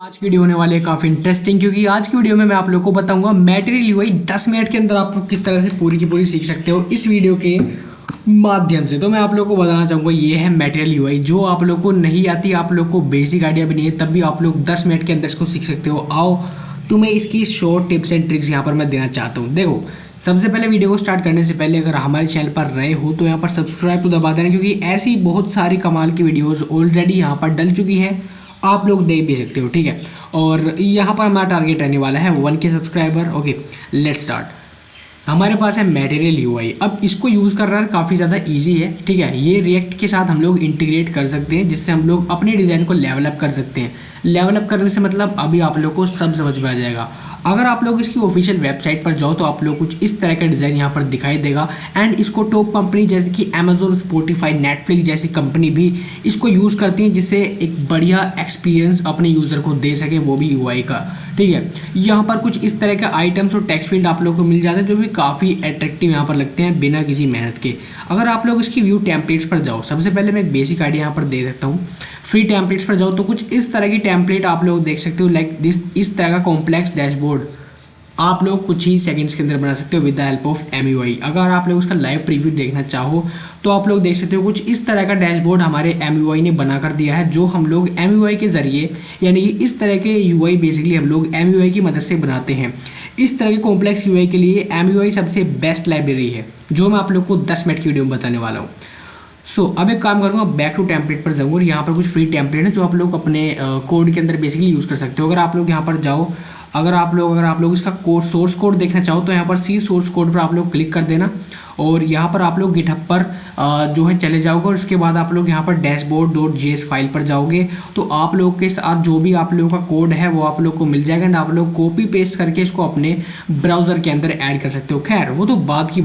आज की वीडियो होने वाली है काफ़ी इंटरेस्टिंग, क्योंकि आज की वीडियो में मैं आप लोगों को बताऊंगा मटेरियल यूआई 10 मिनट के अंदर आप लोग किस तरह से पूरी की पूरी सीख सकते हो इस वीडियो के माध्यम से। तो मैं आप लोगों को बताना चाहूँगा ये है मटेरियल यूआई, जो आप लोग को नहीं आती, आप लोग को बेसिक आइडिया भी नहीं है, तब भी आप लोग 10 मिनट के अंदर इसको सीख सकते हो। आओ तुम्हें इसकी शॉर्ट टिप्स एंड ट्रिक्स यहाँ पर मैं देना चाहता हूँ। देखो, सबसे पहले वीडियो को स्टार्ट करने से पहले अगर हमारे चैनल पर नए हो तो यहाँ पर सब्सक्राइब तो दबा देना, क्योंकि ऐसी बहुत सारी कमाल की वीडियोज़ ऑलरेडी यहाँ पर डल चुकी है, आप लोग देख भी सकते हो। ठीक है, और यहाँ पर हमारा टारगेट रहने वाला है 1K subscriber. Okay, let's start. हमारे पास है मटेरियल यूआई। अब इसको यूज़ करना काफ़ी ज़्यादा इजी है। ठीक है, ये रिएक्ट के साथ हम लोग इंटीग्रेट कर सकते हैं, जिससे हम लोग अपने डिज़ाइन को लेवल अप कर सकते हैं। लेवल अप करने से मतलब अभी आप लोग को सब समझ में आ जाएगा। अगर आप लोग इसकी ऑफिशियल वेबसाइट पर जाओ तो आप लोग कुछ इस तरह का डिज़ाइन यहाँ पर दिखाई देगा। एंड इसको टॉप कंपनी जैसे कि अमेजोन, स्पॉटिफाई, नेटफ्लिक्स जैसी कंपनी भी इसको यूज़ करती हैं, जिससे एक बढ़िया एक्सपीरियंस अपने यूज़र को दे सके, वो भी यूआई का। ठीक है, यहाँ पर कुछ इस तरह के आइटम्स और टेक्स्ट फील्ड आप लोग को मिल जाते हैं, जो भी काफ़ी अट्रैक्टिव यहाँ पर लगते हैं बिना किसी मेहनत के। अगर आप लोग इसकी व्यू टेम्पलेट्स पर जाओ, सबसे पहले मैं एक बेसिक आइडिया यहाँ पर दे सकता हूँ। फ्री टेम्पलेट्स पर जाओ तो कुछ इस तरह की टेम्पलेट आप लोग देख सकते हो, लाइक दिस। इस तरह का कॉम्प्लेक्स डैशबोर्ड आप लोग कुछ ही सेकंड्स के अंदर बना सकते हो विद द हेल्प ऑफ एमयूआई। अगर आप लोग उसका लाइव प्रीव्यू देखना चाहो तो आप लोग देख सकते हो, कुछ इस तरह का डैशबोर्ड हमारे एमयूआई ने बना कर दिया है, जो हम लोग एमयूआई के ज़रिए, यानी कि इस तरह के यूआई बेसिकली हम लोग एमयूआई की मदद से बनाते हैं। इस तरह के कॉम्प्लेक्स यूआई के लिए एमयूआई सबसे बेस्ट लाइब्रेरी है, जो मैं आप लोग को 10 मिनट की वीडियो में बताने वाला हूँ। अब एक काम करूँगा, बैक टू टेम्पलेट पर जाऊँगा और यहाँ पर कुछ फ्री टेम्पलेट है जो आप लोग अपने कोड के अंदर बेसिकली यूज़ कर सकते हो। अगर आप लोग यहाँ पर जाओ, अगर आप लोग इसका कोड, सोर्स कोड देखना चाहो तो यहाँ पर सी सोर्स कोड पर आप लोग क्लिक कर देना, और यहाँ पर आप लोग गिटहब पर जो है चले जाओगे, और उसके बाद आप लोग यहाँ पर dashboard.js फाइल पर जाओगे तो आप लोग के साथ जो भी आप लोगों का कोड है वो आप लोग को मिल जाएगा, एंड आप लोग कॉपी पेस्ट करके इसको अपने ब्राउज़र के अंदर ऐड कर सकते हो। खैर वो तो बात की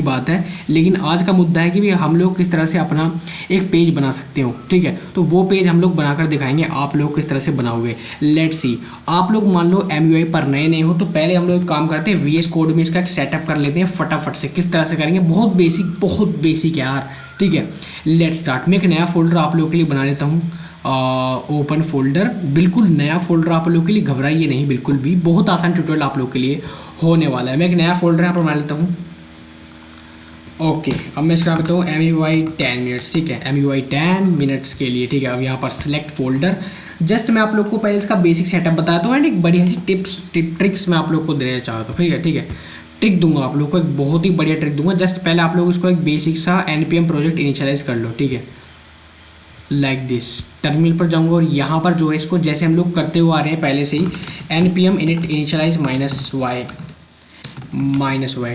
बात है, लेकिन आज का मुद्दा है कि भी हम लोग किस तरह से अपना एक पेज बना सकते हो। ठीक है, तो वो पेज हम लोग बनाकर दिखाएंगे, आप लोग किस तरह से बनाओगे। लेट्स सी, आप लोग मान लो एमयूआई पर नए हो तो पहले हम लोग काम करते हैं VS कोड में इसका एक सेटअप कर लेते हैं फटाफट से। किस तरह से करेंगे, बहुत बेसिक यार। ठीक है, लेट्स स्टार्ट। मैं एक नया फोल्डर आप लोगों के लिए बना लेता हूँ। ओपन फोल्डर, बिल्कुल नया फोल्डर आप लोगों के लिए, घबराइए नहीं बिल्कुल भी, बहुत आसान ट्यूटोरियल आप लोगों के लिए होने वाला है। मैं एक नया फोल्डर यहाँ पर बना लेता हूँ। ओके, अब मैं इसका बताता हूँ MUI 10 मिनट्स। ठीक है, MUI 10 मिनट्स के लिए। ठीक है, अब यहाँ पर सिलेक्ट फोल्डर। जस्ट मैं आप लोग को पहले इसका बेसिक सेटअप बताता हूँ, एंड एक बढ़िया सी ट्रिक्स मैं आप लोग को देना चाहता हूँ। ठीक है, ट्रिक दूंगा आप लोग को, एक बहुत ही बढ़िया ट्रिक दूंगा। जस्ट पहले आप लोग इसको एक बेसिक सा npm प्रोजेक्ट इनिशियलाइज कर लो। ठीक है, लाइक दिस। टर्मिनल पर जाऊंगा और यहाँ पर जो है इसको जैसे हम लोग करते हुए आ रहे हैं पहले से ही, npm init initialize -y।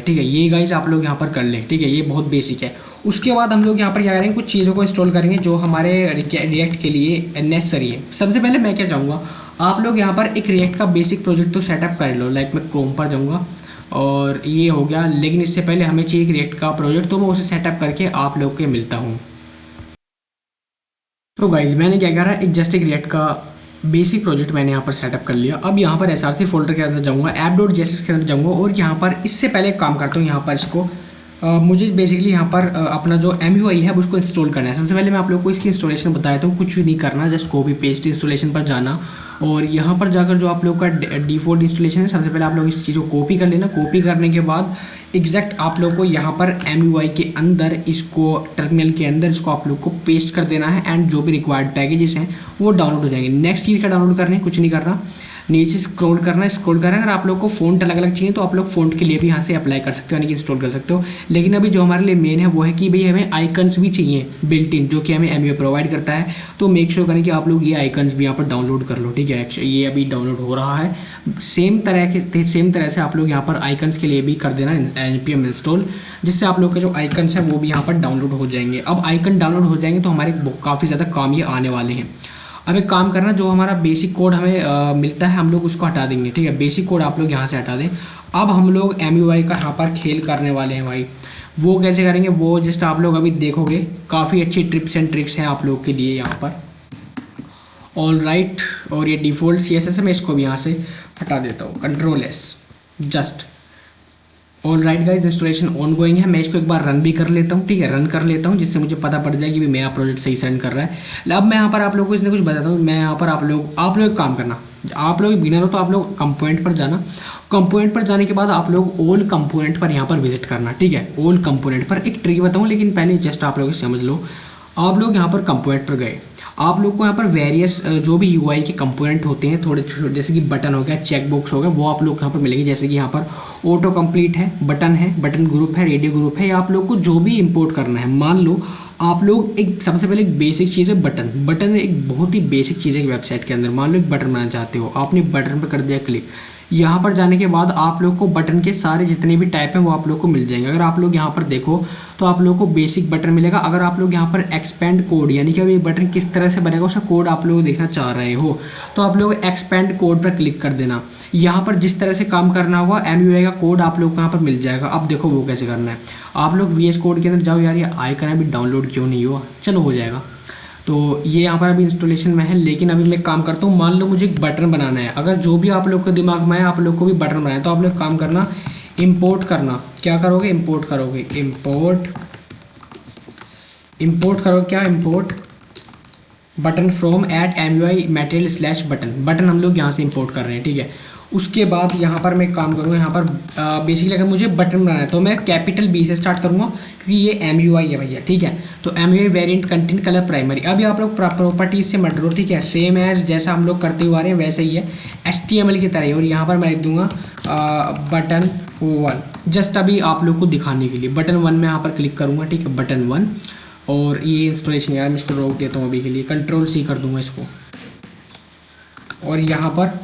ठीक है, ये गाइस आप लोग यहाँ पर कर लें। ठीक है, ये बहुत बेसिक है। उसके बाद हम लोग यहाँ पर क्या करेंगे, कुछ चीज़ों को इंस्टॉल करेंगे जो हमारे रिएक्ट के लिए नेसेसरी है। सबसे पहले मैं क्या चाहूँगा, आप लोग यहाँ पर एक रिएक्ट का बेसिक प्रोजेक्ट तो सेटअप कर लो। लाइक मैं क्रोम पर जाऊँगा और ये हो गया, लेकिन इससे पहले हमें चाहिए एक रिएक्ट का प्रोजेक्ट, तो मैं उसे सेटअप करके आप लोग के मिलता हूँ। तो गाइज मैंने क्या करा, एक रिएक्ट का बेसिक प्रोजेक्ट मैंने यहाँ पर सेटअप कर लिया। अब यहाँ पर src फोल्डर के अंदर जाऊँगा, app.js के अंदर जाऊँगा, और यहाँ पर इससे पहले एक काम करता हूँ, यहाँ पर इसको मुझे बेसिकली यहाँ पर अपना जो MUI है उसको इंस्टॉल करना है। सबसे पहले मैं आप लोग को इसकी इंस्टॉलेशन बताया था, कुछ नहीं करना, जस्ट कॉपी पेस्ट इंस्टॉलेशन पर जाना, और यहाँ पर जाकर जो आप लोग का डिफ़ॉल्ट इंस्टॉलेशन है, सबसे पहले आप लोग इस चीज़ को कॉपी कर लेना। कॉपी करने के बाद एग्जैक्ट आप लोग को यहाँ पर MUI के अंदर, इसको टर्मिनल के अंदर इसको आप लोग को पेस्ट कर देना है, एंड जो भी रिक्वायर्ड पैकेजेस हैं वो डाउनलोड हो जाएंगे। नेक्स्ट चीज़ का डाउनलोड करना है, कुछ नहीं करना, नीचे स्क्रॉल करना है। अगर आप लोग को फ़ॉन्ट अलग अलग चाहिए तो आप लोग फ़ॉन्ट के लिए भी यहाँ से अप्लाई कर सकते हो, यानी कि इंस्टॉल कर सकते हो। लेकिन अभी जो हमारे लिए मेन है वो है कि भाई हमें आइकन्स भी चाहिए बिल्ट इन, जो कि हमें MUI प्रोवाइड करता है। तो मेक श्योर करें कि आप लोग ये आइकन्स भी यहाँ पर डाउनलोड कर लो। ठीक है, ये अभी डाउनलोड हो रहा है। सेम तरह से आप लोग यहाँ पर आइकन्स के लिए भी कर देना npm इंस्टॉल, जिससे आप लोग के जो आइकन्स हैं वो भी यहाँ पर डाउनलोड हो जाएंगे। अब आइकन डाउनलोड हो जाएंगे तो हमारे काफ़ी ज़्यादा काम ये आने वाले हैं। अब एक काम करना, जो हमारा बेसिक कोड हमें मिलता है हम लोग उसको हटा देंगे। ठीक है, बेसिक कोड आप लोग यहाँ से हटा दें। अब हम लोग MUI का यहाँ पर खेल करने वाले हैं भाई। वो कैसे करेंगे वो जस्ट आप लोग अभी देखोगे, काफ़ी अच्छी टिप्स एंड ट्रिक्स हैं आप लोग के लिए यहाँ पर। ऑल राइट, और ये डिफ़ॉल्ट CSS है, मैं इसको भी यहाँ से हटा देता हूँ, Ctrl+S। Just all right guys, installation on going है। मैं इसको एक बार रन भी कर लेता हूँ, ठीक है, रन कर लेता हूँ जिससे मुझे पता पड़ जाए कि भी मेरा प्रोजेक्ट सही से रन कर रहा है। अब मैं यहाँ पर आप लोगों को इसने कुछ बताता हूँ। मैं यहाँ पर आप लोग एक काम करना, आप लोग बिगिनर हो तो आप लोग कंपोनेंट पर जाना। कंपोनेंट पर जाने के बाद आप लोग ऑल कंपोनेंट पर यहाँ पर विजिट करना, ठीक है। ऑल कंपोनेंट पर एक ट्रिक बताऊँ, लेकिन पहले जस्ट आप लोग समझ लो। आप लोग यहाँ पर कंपोनेंट पर गए, आप लोग को यहाँ पर वेरियस जो भी यूआई के कंपोनेंट होते हैं थोड़े छोटे, जैसे कि बटन हो गया, चेक बॉक्स हो गया, वो आप लोग यहाँ पर मिलेंगे। जैसे कि यहाँ पर ऑटो कंप्लीट है, बटन ग्रुप है, रेडियो ग्रुप है। आप लोग को जो भी इंपोर्ट करना है, मान लो आप लोग एक सबसे पहले एक बेसिक चीज़ है बटन एक बहुत ही बेसिक चीज़ है वेबसाइट के अंदर। मान लो एक बटन बनाना चाहते हो, आपने बटन पर कर दिया क्लिक। यहाँ पर जाने के बाद आप लोग को बटन के सारे जितने भी टाइप हैं वो आप लोग को मिल जाएंगे। अगर आप लोग यहाँ पर देखो तो आप लोग को बेसिक बटन मिलेगा। अगर आप लोग यहाँ पर एक्सपेंड कोड, यानी कि अब ये बटन किस तरह से बनेगा उसका कोड आप लोग देखना चाह रहे हो, तो आप लोग एक्सपेंड कोड पर क्लिक कर देना। यहाँ पर जिस तरह से काम करना होगा MUI का कोड आप लोग को यहाँ पर मिल जाएगा। अब देखो वो कैसे करना है। आप लोग VS कोड के अंदर जाओ। यार ये आइकन अभी डाउनलोड क्यों नहीं हुआ, चलो हो जाएगा। तो ये यहाँ पर अभी इंस्टॉलेशन में है, लेकिन अभी मैं काम करता हूँ। मान लो मुझे एक बटन बनाना है, अगर जो भी आप लोग के दिमाग में है आप लोग को भी बटन बनाना है, तो आप लोग काम करना, इंपोर्ट करना। क्या करोगे, इंपोर्ट करोगे, इंपोर्ट करो। क्या import button from at MUI material slash button हम लोग यहाँ से इंपोर्ट कर रहे हैं, ठीक है। उसके बाद यहाँ पर मैं काम करूँगा, यहाँ पर बेसिकली अगर मुझे बटन बनाना है तो मैं कैपिटल B से स्टार्ट करूँगा, क्योंकि ये MUI है भैया, ठीक है। तो MUI variant content colour primary. अभी आप लोग प्रॉपर्टीज से मत डरो, ठीक है, सेम एज जैसा हम लोग करते हुए आ रहे हैं वैसे ही है, HTML की तरह ही। और यहाँ पर मैं लिख दूँगा बटन 1, जस्ट अभी आप लोग को दिखाने के लिए। बटन 1 में यहाँ पर क्लिक करूँगा, ठीक है, बटन 1। और ये इंस्टॉलेशन, यार मैं इसको रोक देता हूँ अभी के लिए, Ctrl+C कर दूँगा इसको। और यहाँ पर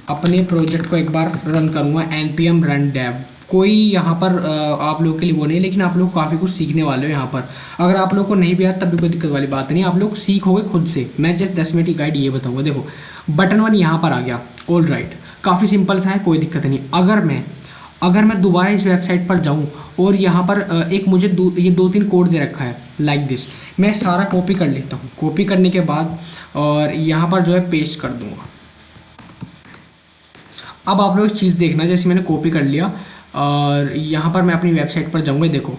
अपने प्रोजेक्ट को एक बार रन करूँगा, npm run dev। कोई यहाँ पर आप लोग के लिए वो नहीं, लेकिन आप लोग काफ़ी कुछ सीखने वाले हो यहाँ पर। अगर आप लोग को नहीं भी आता तब भी कोई दिक्कत वाली बात नहीं, आप लोग सीखोगे खुद से। मैं जस्ट 10 मिनट की गाइड ये बताऊँगा। देखो बटन 1 यहाँ पर आ गया, ऑल राइट, काफ़ी सिंपल सा है, कोई दिक्कत नहीं। अगर मैं दोबारा इस वेबसाइट पर जाऊँ और यहाँ पर एक मुझे ये 2-3 कोड दे रखा है लाइक दिस, मैं सारा कॉपी कर लेता हूँ। कॉपी करने के बाद और यहाँ पर जो है पेस्ट कर दूँगा। अब आप लोग एक चीज़ देखना, जैसे मैंने कॉपी कर लिया और यहाँ पर मैं अपनी वेबसाइट पर जाऊँगा। देखो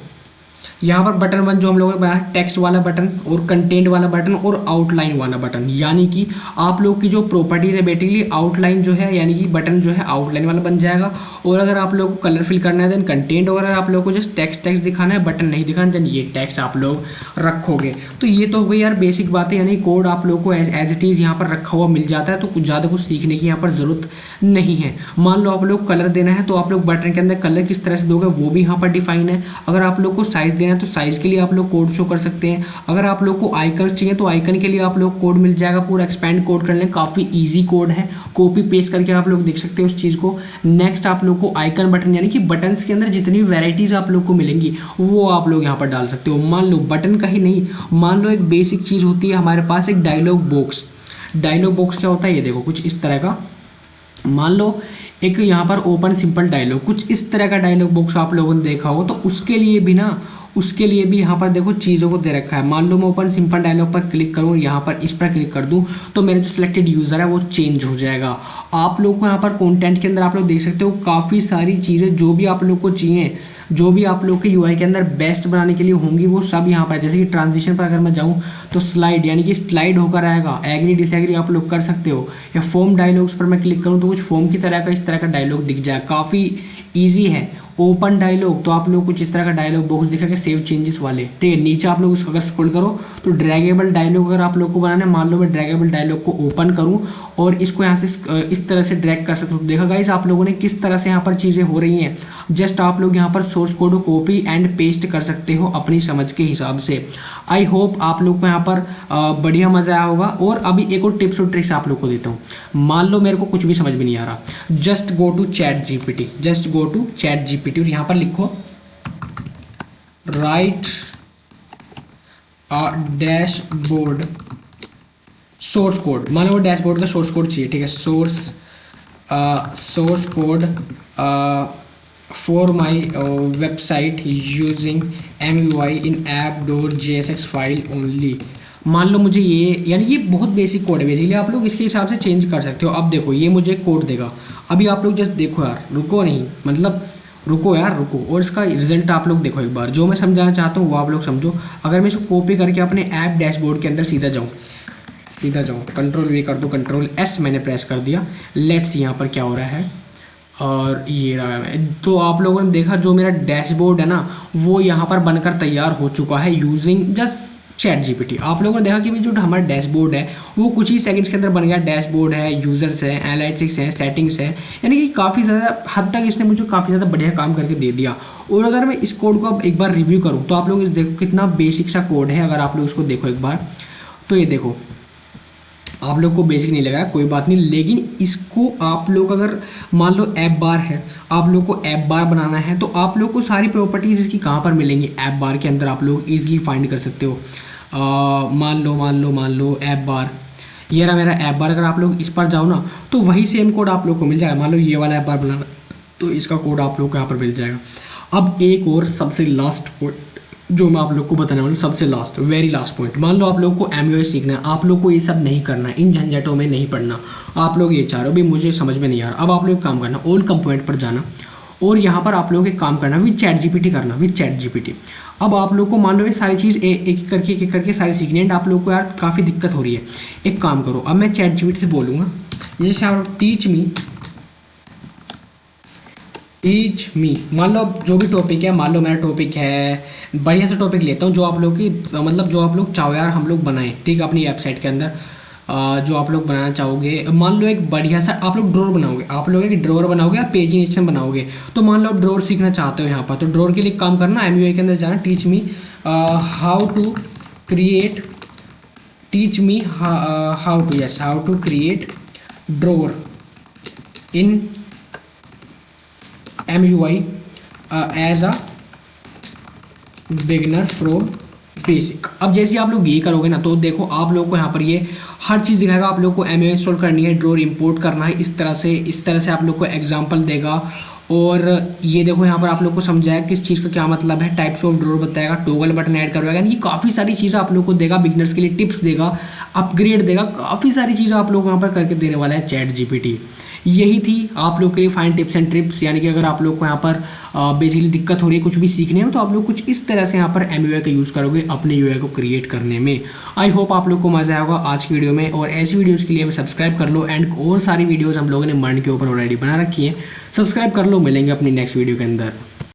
यहाँ पर बटन 1 जो हम लोगों ने बनाया, टेक्स्ट वाला बटन और कंटेंट वाला बटन और आउटलाइन वाला बटन, यानी कि आप लोग की जो प्रॉपर्टीज़ है बेसिकली आउटलाइन जो है, यानी कि बटन जो है आउटलाइन वाला बन जाएगा। और अगर आप लोग को कलर फिल करना है देन कंटेंट, और अगर आप लोग को जस्ट टेक्स्ट दिखाना है, बटन नहीं दिखाना, देन ये टेक्स्ट आप लोग रखोगे। तो ये तो भाई यार बेसिक बात है, यानी कोड आप लोग को एज इट इज़ यहाँ पर रखा हुआ मिल जाता है। तो कुछ ज़्यादा कुछ सीखने की यहाँ पर ज़रूरत नहीं है। मान लो आप लोग कलर देना है तो आप लोग बटन के अंदर कलर किस तरह से दोगे वो भी यहाँ पर डिफाइन है। अगर आप लोग को साइज़ देना है तो साइज़ के लिए आप लोग कोड शो कर सकते हैं। अगर आप लोग को आइकन्स चाहिए तो आइकन के लिए आप लोग कोड मिल जाएगा, पूरा एक्सपेंड कोड कर लें, काफ़ी ईजी कोड है, कॉपी पेस्ट करके आप लोग देख सकते हो उस चीज़ को। नेक्स्ट आप लोग को आइकन बटन, यानी कि बटन्स के अंदर जितनी भी वैराइटीज़ आप लोग को मिलेंगी वो आप लोग यहाँ पर डाल सकते हो। मान लो बटन का ही नहीं, मान लो एक बेसिक चीज़ होती है हमारे पास, एक डायलॉग बॉक्स। डायलॉग बॉक्स क्या होता है, ये देखो कुछ इस तरह का। मान लो एक यहाँ पर ओपन सिंपल डायलॉग, कुछ इस तरह का डायलॉग बॉक्स आप लोगों ने देखा होगा, तो उसके लिए भी यहाँ पर देखो चीज़ों को दे रखा है। मान लो मैं ओपन सिंपल डायलॉग पर क्लिक करूँ, यहाँ पर इस पर क्लिक कर दूँ तो मेरे जो सिलेक्टेड यूज़र है वो चेंज हो जाएगा। आप लोग को यहाँ पर कंटेंट के अंदर आप लोग देख सकते हो काफ़ी सारी चीज़ें जो भी आप लोग को चाहिए, जो भी आप लोग के यूआई के अंदर बेस्ट बनाने के लिए होंगी वो सब यहाँ पर। जैसे कि ट्रांजिशन पर अगर मैं जाऊँ तो स्लाइड, यानी कि स्लाइड होकर आएगा, एग्री डिसएग्री आप लोग कर सकते हो। या फॉर्म डायलॉग्स पर मैं क्लिक करूँ तो कुछ फॉर्म की तरह का इस तरह का डायलॉग दिख जाए, काफ़ी ईजी है। ओपन डायलॉग तो आप लोग कुछ इस तरह का डायलॉग बॉक्स दिखेगा सेव चेंजेस वाले, ठीक है। नीचे आप लोग अगर स्क्रॉल करो तो ड्रैगेबल डायलॉग अगर आप लोग को बनाना है, मान लो मैं ड्रैगेबल डायलॉग को ओपन करूं और इसको यहाँ से इस तरह से ड्रैग कर सकते हो। देखा गाइस आप लोगों ने किस तरह से यहाँ पर चीज़ें हो रही हैं। जस्ट आप लोग यहाँ पर सोर्स कोड को कॉपी एंड पेस्ट कर सकते हो अपनी समझ के हिसाब से। आई होप आप लोग को यहाँ पर बढ़िया मज़ा आया होगा। और अभी एक और टिप्स और ट्रिक्स आप लोग को देता हूँ। मान लो मेरे को कुछ भी समझ में नहीं आ रहा, just go to ChatGPT और यहाँ पर लिखो राइट डैशबोर्ड सोर्स कोड। मान लो डैशबोर्ड का सोर्स कोड चाहिए, ठीक है, source code for my website using MUI इन app.jsx फाइल ओनली। मान लो मुझे ये, यानी ये बहुत बेसिक कोड है बेसिकली, आप लोग इसके हिसाब से चेंज कर सकते हो। अब देखो ये मुझे कोड देगा, अभी आप लोग जस्ट देखो यार, रुको नहीं, मतलब रुको यार रुको, और इसका रिजल्ट आप लोग देखो एक बार, जो मैं समझाना चाहता हूँ वो आप लोग समझो। अगर मैं इसको कॉपी करके अपने ऐप डैशबोर्ड के अंदर सीधा जाऊँ, कंट्रोल वी कर दूँ, कंट्रोल एस मैंने प्रेस कर दिया। लेट्स यहाँ पर क्या हो रहा है, और ये रहा है। तो आप लोगों ने देखा जो मेरा डैशबोर्ड है ना, वो यहाँ पर बनकर तैयार हो चुका है यूजिंग जस्ट चैट जीपीटी। आप लोगों ने देखा कि जो हमारा डैशबोर्ड है वो कुछ ही सेकंड्स के अंदर बन गया। डैशबोर्ड है, यूजर्स है, एनालिटिक्स है, सेटिंग्स है, यानी कि काफ़ी ज़्यादा हद तक इसने मुझे काफ़ी ज़्यादा बढ़िया काम करके दे दिया। और अगर मैं इस कोड को अब एक बार रिव्यू करूँ तो आप लोग इस देखो कितना बेसिक सा कोड है। अगर आप लोग इसको देखो एक बार तो ये देखो, आप लोग को बेसिक नहीं लगा, कोई बात नहीं, लेकिन इसको आप लोग अगर मान लो ऐप बार है, आप लोग को ऐप बार बनाना है तो आप लोग को सारी प्रॉपर्टीज़ इसकी कहाँ पर मिलेंगी, ऐप बार के अंदर आप लोग इजीली फाइंड कर सकते हो। मान लो ऐप बार, ये रहा मेरा ऐप बार। अगर आप लोग इस पर जाओ ना तो वही सेम कोड आप लोग को मिल जाएगा। मान लो ये वाला ऐप बार बनाना तो इसका कोड आप लोग को यहाँ पर मिल जाएगा। अब एक और सबसे लास्ट पॉइंट जो मैं आप लोग को बताने वाला हूँ, सबसे लास्ट वेरी लास्ट पॉइंट। मान लो आप लोग को एमयूआई सीखना है, आप लोग को ये सब नहीं करना है, इन झंझटों में नहीं पढ़ना। आप लोग ये चाह रहे हो भाई मुझे समझ में नहीं आ रहा, अब आप लोग काम करना, ऑल कंपोनेंट पर जाना और यहाँ पर आप लोग एक काम करना, विद चैट जीपीटी करना, विद चैट जीपीटी। अब आप लोग को मान लो ये सारी चीज़ एक एक करके सारी सीखनी है। आप लोग को यार काफ़ी दिक्कत हो रही है, एक काम करो, अब मैं चैट जीपीटी से बोलूँगा, जैसे आप टीच मी, मान लो जो भी टॉपिक है, मान लो मेरा टॉपिक है, बढ़िया सा टॉपिक लेता हूँ जो आप लोग की मतलब जो आप लोग चाहो यार हम लोग बनाएं, ठीक है, अपनी वेबसाइट के अंदर जो आप लोग बनाना चाहोगे। मान लो एक बढ़िया सा आप लोग ड्रॉर बनाओगे, आप लोग एक ड्रॉर बनाओगे या पेजिनेशन बनाओगे। तो मान लो आप ड्रॉर सीखना चाहते हो यहाँ पर, तो ड्रॉर के लिए काम करना, एमयूआई के अंदर जाना, teach me how to create drawer in MUI as a beginner from basic. अब जैसे आप लोग ये करोगे ना तो देखो आप लोग को यहाँ पर ये हर चीज़ दिखाएगा। आप लोग को MUI इंस्टॉल करनी है, ड्रॉर इंपोर्ट करना है, इस तरह से आप लोग को एग्जांपल देगा। और ये देखो यहाँ पर आप लोग को समझाया किस चीज़ का क्या मतलब है, टाइप्स ऑफ ड्रॉर बताएगा, टॉगल बटन ऐड करवाएगा, यानी कि काफ़ी सारी चीज़ें आप लोग को देगा, बिगनर्स के लिए टिप्स देगा, अपग्रेड देगा, काफ़ी सारी चीज़ें आप लोग वहाँ पर करके देने वाला है चैट जीपीटी। यही थी आप लोग के लिए फाइन टिप्स एंड ट्रिप्स, यानी कि अगर आप लोग को यहाँ पर बेसिकली दिक्कत हो रही है कुछ भी सीखने में तो आप लोग कुछ इस तरह से यहाँ पर MUI का यूज़ करोगे अपने UI को क्रिएट करने में। आई होप आप लोग को मज़ा आएगा आज की वीडियो में, और ऐसी वीडियोज़ के लिए हमें सब्सक्राइब कर लो। एंड और सारी वीडियोज़ हम लोगों ने मर्न के ऊपर ऑलरेडी बना रखी है, सब्सक्राइब कर लो। मिलेंगे अपनी नेक्स्ट वीडियो के अंदर।